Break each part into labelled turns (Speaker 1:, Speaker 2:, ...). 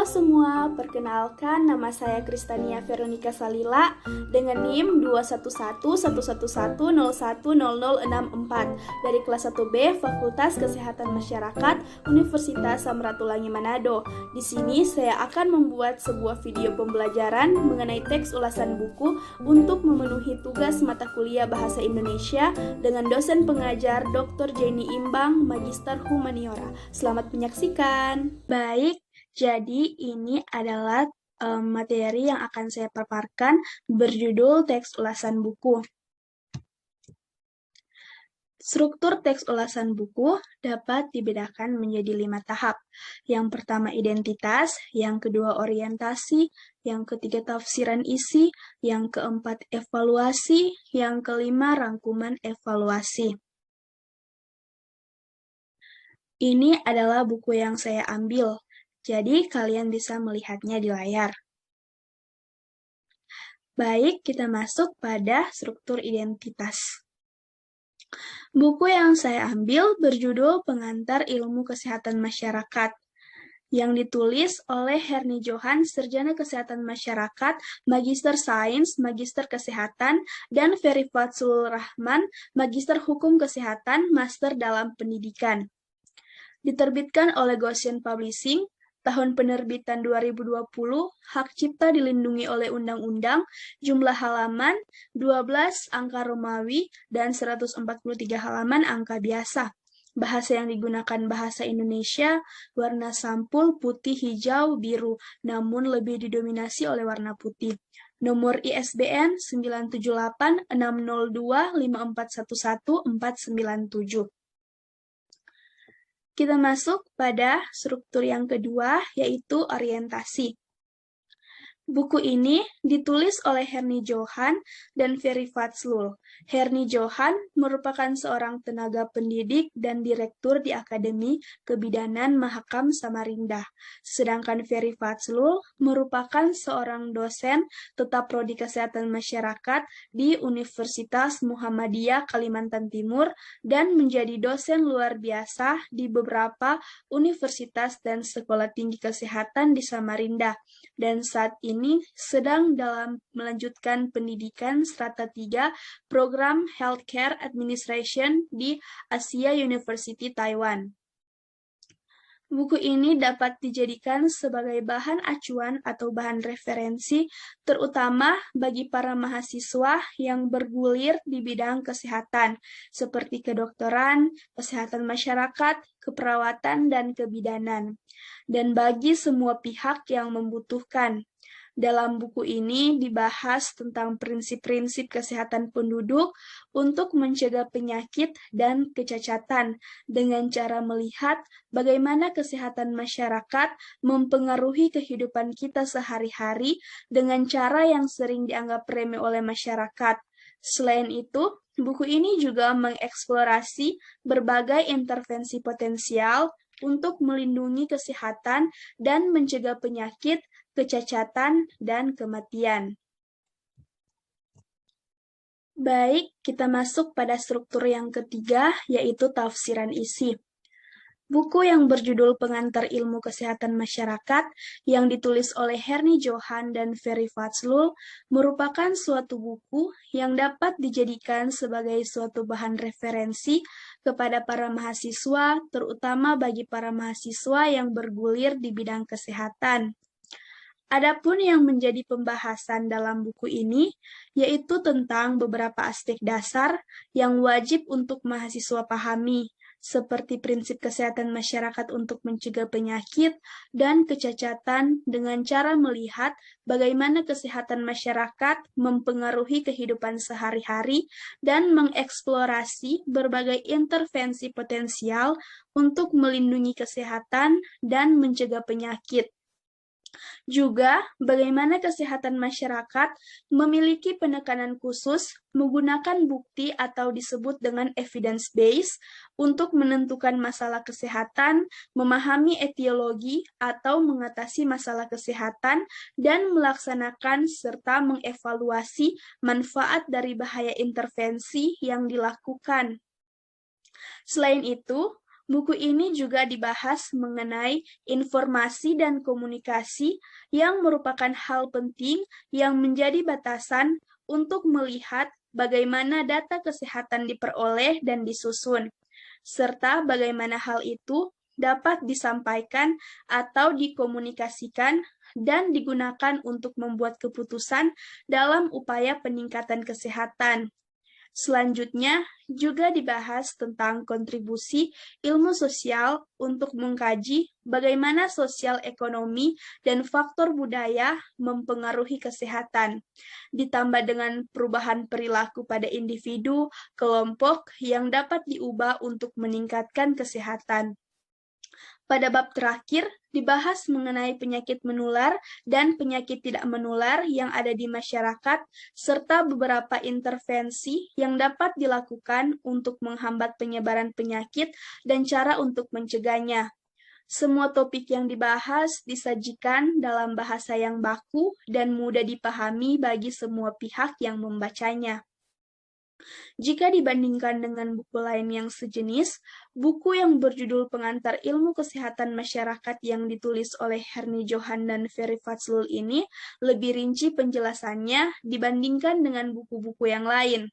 Speaker 1: Halo semua, perkenalkan nama saya Kristania Veronica Salila dengan NIM 2111110100064 dari kelas 1B Fakultas Kesehatan Masyarakat Universitas Samratulangi Manado. Di sini saya akan membuat sebuah video pembelajaran mengenai teks ulasan buku untuk memenuhi tugas mata kuliah Bahasa Indonesia dengan dosen pengajar Dr. Jenny Imbang, Magister Humaniora. Selamat menyaksikan. Baik. Jadi ini adalah materi yang akan saya paparkan berjudul teks ulasan buku. Struktur teks ulasan buku dapat dibedakan menjadi 5 tahap. Yang pertama identitas, yang kedua orientasi, yang ketiga tafsiran isi, yang keempat evaluasi, yang kelima rangkuman evaluasi. Ini adalah buku yang saya ambil. Jadi, kalian bisa melihatnya di layar. Baik, kita masuk pada struktur identitas. Buku yang saya ambil berjudul Pengantar Ilmu Kesehatan Masyarakat, yang ditulis oleh Herni Johan, Sarjana Kesehatan Masyarakat, Magister Sains, Magister Kesehatan, dan Ferry Fatsul Rahman, Magister Hukum Kesehatan, Master dalam Pendidikan. Diterbitkan oleh Goshen Publishing, tahun penerbitan 2020, hak cipta dilindungi oleh undang-undang, jumlah halaman 12 angka Romawi dan 143 halaman angka biasa. Bahasa yang digunakan bahasa Indonesia, warna sampul putih, hijau, biru, namun lebih didominasi oleh warna putih. Nomor ISBN 978-602-5411-497. Kita masuk pada struktur yang kedua, yaitu orientasi. Buku ini ditulis oleh Herni Johan dan Ferry Fatslul. Herni Johan merupakan seorang tenaga pendidik dan direktur di Akademi Kebidanan Mahakam Samarinda. Sedangkan Ferry Fatslul merupakan seorang dosen tetap prodi Kesehatan Masyarakat di Universitas Muhammadiyah Kalimantan Timur dan menjadi dosen luar biasa di beberapa universitas dan sekolah tinggi kesehatan di Samarinda. Dan saat ini sedang dalam melanjutkan pendidikan strata 3 program Healthcare Administration di Asia University Taiwan. Buku ini dapat dijadikan sebagai bahan acuan atau bahan referensi, terutama bagi para mahasiswa yang bergulir di bidang kesehatan, seperti kedokteran, kesehatan masyarakat, keperawatan, dan kebidanan, dan bagi semua pihak yang membutuhkan. Dalam buku ini dibahas tentang prinsip-prinsip kesehatan penduduk untuk mencegah penyakit dan kecacatan dengan cara melihat bagaimana kesehatan masyarakat mempengaruhi kehidupan kita sehari-hari dengan cara yang sering dianggap remeh oleh masyarakat. Selain itu, buku ini juga mengeksplorasi berbagai intervensi potensial untuk melindungi kesehatan dan mencegah penyakit, kecacatan, dan kematian. Baik, kita masuk pada struktur yang ketiga, yaitu tafsiran isi. Buku yang berjudul Pengantar Ilmu Kesehatan Masyarakat yang ditulis oleh Herni Johan dan Ferry Fatslul merupakan suatu buku yang dapat dijadikan sebagai suatu bahan referensi kepada para mahasiswa, terutama bagi para mahasiswa yang bergulir di bidang kesehatan. Adapun yang menjadi pembahasan dalam buku ini, yaitu tentang beberapa aspek dasar yang wajib untuk mahasiswa pahami, seperti prinsip kesehatan masyarakat untuk mencegah penyakit dan kecacatan dengan cara melihat bagaimana kesehatan masyarakat mempengaruhi kehidupan sehari-hari dan mengeksplorasi berbagai intervensi potensial untuk melindungi kesehatan dan mencegah penyakit. Juga, bagaimana kesehatan masyarakat memiliki penekanan khusus menggunakan bukti atau disebut dengan evidence-based untuk menentukan masalah kesehatan, memahami etiologi atau mengatasi masalah kesehatan, dan melaksanakan serta mengevaluasi manfaat dari bahaya intervensi yang dilakukan. Selain itu, Buku ini juga dibahas mengenai informasi dan komunikasi yang merupakan hal penting yang menjadi batasan untuk melihat bagaimana data kesehatan diperoleh dan disusun, serta bagaimana hal itu dapat disampaikan atau dikomunikasikan dan digunakan untuk membuat keputusan dalam upaya peningkatan kesehatan. Selanjutnya, juga dibahas tentang kontribusi ilmu sosial untuk mengkaji bagaimana sosial ekonomi dan faktor budaya mempengaruhi kesehatan, ditambah dengan perubahan perilaku pada individu, kelompok yang dapat diubah untuk meningkatkan kesehatan. Pada bab terakhir, dibahas mengenai penyakit menular dan penyakit tidak menular yang ada di masyarakat, serta beberapa intervensi yang dapat dilakukan untuk menghambat penyebaran penyakit dan cara untuk mencegahnya. Semua topik yang dibahas disajikan dalam bahasa yang baku dan mudah dipahami bagi semua pihak yang membacanya. Jika dibandingkan dengan buku lain yang sejenis, buku yang berjudul Pengantar Ilmu Kesehatan Masyarakat yang ditulis oleh Hernie Johan dan Ferry Fazlul ini lebih rinci penjelasannya dibandingkan dengan buku-buku yang lain.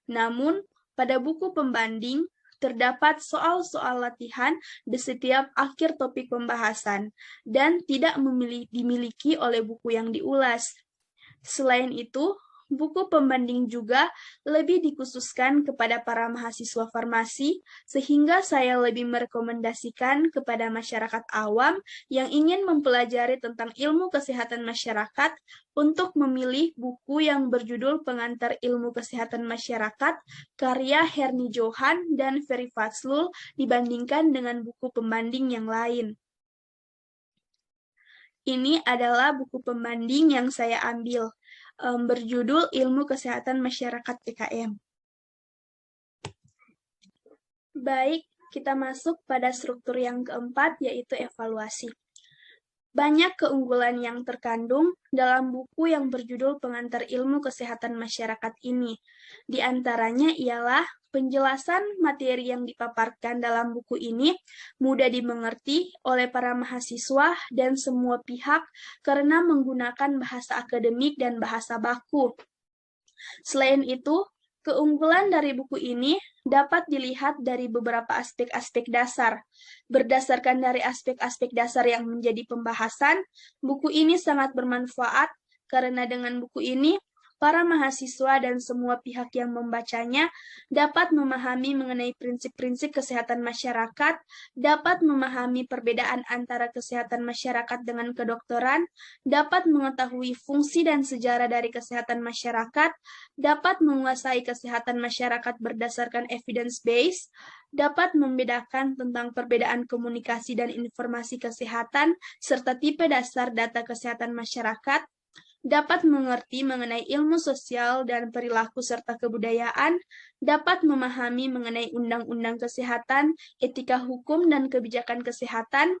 Speaker 1: Namun, pada buku pembanding, terdapat soal-soal latihan di setiap akhir topik pembahasan dan tidak dimiliki oleh buku yang diulas. Selain itu, buku pembanding juga lebih dikhususkan kepada para mahasiswa farmasi, sehingga saya lebih merekomendasikan kepada masyarakat awam yang ingin mempelajari tentang ilmu kesehatan masyarakat untuk memilih buku yang berjudul Pengantar Ilmu Kesehatan Masyarakat, karya Hernie Johan dan Ferry Fazlul dibandingkan dengan buku pembanding yang lain. Ini adalah buku pembanding yang saya ambil, berjudul Ilmu Kesehatan Masyarakat PKM. Baik, kita masuk pada struktur yang keempat, yaitu evaluasi. Banyak keunggulan yang terkandung dalam buku yang berjudul Pengantar Ilmu Kesehatan Masyarakat ini. Di antaranya ialah penjelasan materi yang dipaparkan dalam buku ini mudah dimengerti oleh para mahasiswa dan semua pihak karena menggunakan bahasa akademik dan bahasa baku. Selain itu, keunggulan dari buku ini dapat dilihat dari beberapa aspek-aspek dasar. Berdasarkan dari aspek-aspek dasar yang menjadi pembahasan, buku ini sangat bermanfaat karena dengan buku ini, para mahasiswa dan semua pihak yang membacanya dapat memahami mengenai prinsip-prinsip kesehatan masyarakat, dapat memahami perbedaan antara kesehatan masyarakat dengan kedokteran, dapat mengetahui fungsi dan sejarah dari kesehatan masyarakat, dapat menguasai kesehatan masyarakat berdasarkan evidence-based, dapat membedakan tentang perbedaan komunikasi dan informasi kesehatan, serta tipe dasar data kesehatan masyarakat, dapat mengerti mengenai ilmu sosial dan perilaku serta kebudayaan, dapat memahami mengenai undang-undang kesehatan, etika hukum dan kebijakan kesehatan,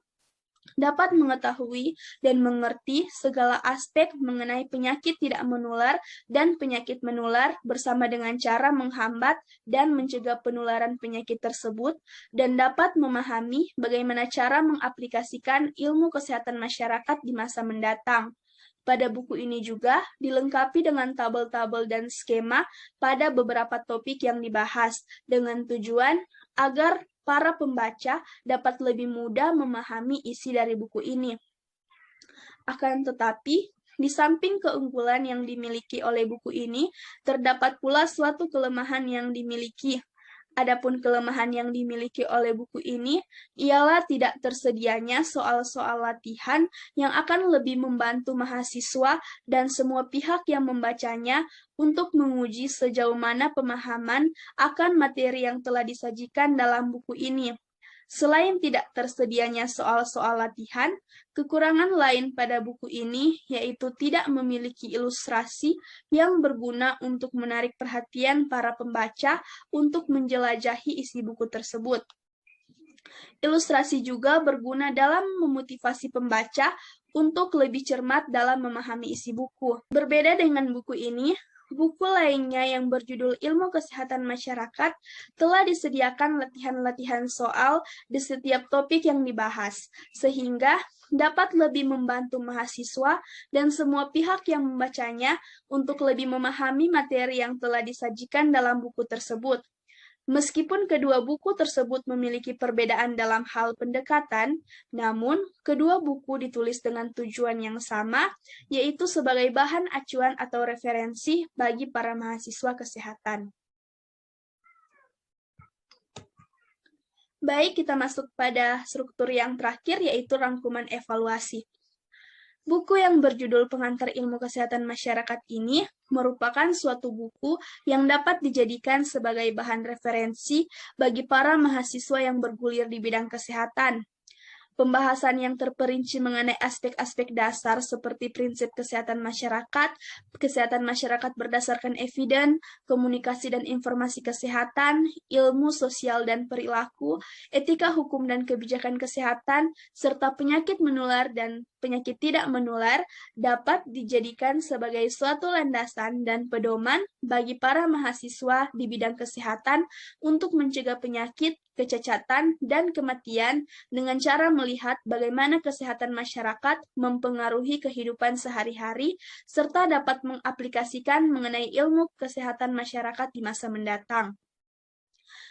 Speaker 1: dapat mengetahui dan mengerti segala aspek mengenai penyakit tidak menular dan penyakit menular bersama dengan cara menghambat dan mencegah penularan penyakit tersebut, dan dapat memahami bagaimana cara mengaplikasikan ilmu kesehatan masyarakat di masa mendatang. Pada buku ini juga dilengkapi dengan tabel-tabel dan skema pada beberapa topik yang dibahas dengan tujuan agar para pembaca dapat lebih mudah memahami isi dari buku ini. Akan tetapi, di samping keunggulan yang dimiliki oleh buku ini, terdapat pula suatu kelemahan yang dimiliki. Adapun kelemahan yang dimiliki oleh buku ini ialah tidak tersedianya soal-soal latihan yang akan lebih membantu mahasiswa dan semua pihak yang membacanya untuk menguji sejauh mana pemahaman akan materi yang telah disajikan dalam buku ini. Selain tidak tersedianya soal-soal latihan, kekurangan lain pada buku ini yaitu tidak memiliki ilustrasi yang berguna untuk menarik perhatian para pembaca untuk menjelajahi isi buku tersebut. Ilustrasi juga berguna dalam memotivasi pembaca untuk lebih cermat dalam memahami isi buku. Berbeda dengan buku ini, buku lainnya yang berjudul Ilmu Kesehatan Masyarakat telah disediakan latihan-latihan soal di setiap topik yang dibahas, sehingga dapat lebih membantu mahasiswa dan semua pihak yang membacanya untuk lebih memahami materi yang telah disajikan dalam buku tersebut. Meskipun kedua buku tersebut memiliki perbedaan dalam hal pendekatan, namun kedua buku ditulis dengan tujuan yang sama, yaitu sebagai bahan acuan atau referensi bagi para mahasiswa kesehatan. Baik, kita masuk pada struktur yang terakhir, yaitu rangkuman evaluasi. Buku yang berjudul Pengantar Ilmu Kesehatan Masyarakat ini merupakan suatu buku yang dapat dijadikan sebagai bahan referensi bagi para mahasiswa yang bergulir di bidang kesehatan. Pembahasan yang terperinci mengenai aspek-aspek dasar seperti prinsip kesehatan masyarakat berdasarkan eviden, komunikasi dan informasi kesehatan, ilmu sosial dan perilaku, etika hukum dan kebijakan kesehatan, serta penyakit menular dan penyakit tidak menular dapat dijadikan sebagai suatu landasan dan pedoman bagi para mahasiswa di bidang kesehatan untuk mencegah penyakit, kecacatan, dan kematian dengan cara melihat bagaimana kesehatan masyarakat mempengaruhi kehidupan sehari-hari, serta dapat mengaplikasikan mengenai ilmu kesehatan masyarakat di masa mendatang.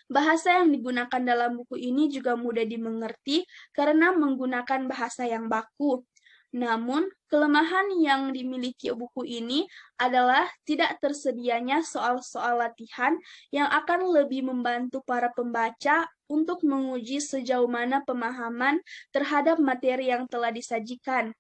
Speaker 1: Bahasa yang digunakan dalam buku ini juga mudah dimengerti karena menggunakan bahasa yang baku. Namun, kelemahan yang dimiliki buku ini adalah tidak tersedianya soal-soal latihan yang akan lebih membantu para pembaca untuk menguji sejauh mana pemahaman terhadap materi yang telah disajikan.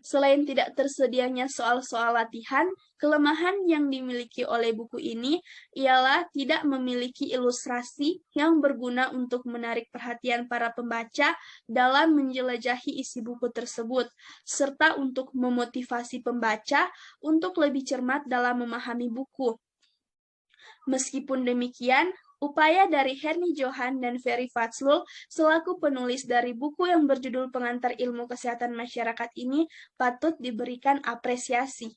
Speaker 1: Selain tidak tersedianya soal-soal latihan, kelemahan yang dimiliki oleh buku ini ialah tidak memiliki ilustrasi yang berguna untuk menarik perhatian para pembaca dalam menjelajahi isi buku tersebut, serta untuk memotivasi pembaca untuk lebih cermat dalam memahami buku. Meskipun demikian, upaya dari Hernie Johan dan Ferry Fatslul selaku penulis dari buku yang berjudul Pengantar Ilmu Kesehatan Masyarakat ini patut diberikan apresiasi.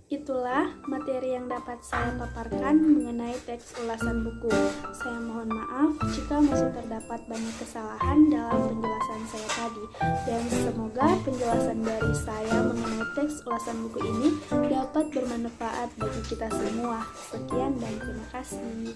Speaker 1: Itulah materi yang dapat saya paparkan mengenai teks ulasan buku. Saya mohon maaf jika masih terdapat banyak kesalahan dalam penjelasan saya tadi, dan semoga penjelasan dari saya mengenai teks ulasan buku ini dapat bermanfaat bagi kita semua. Sekian dan terima kasih.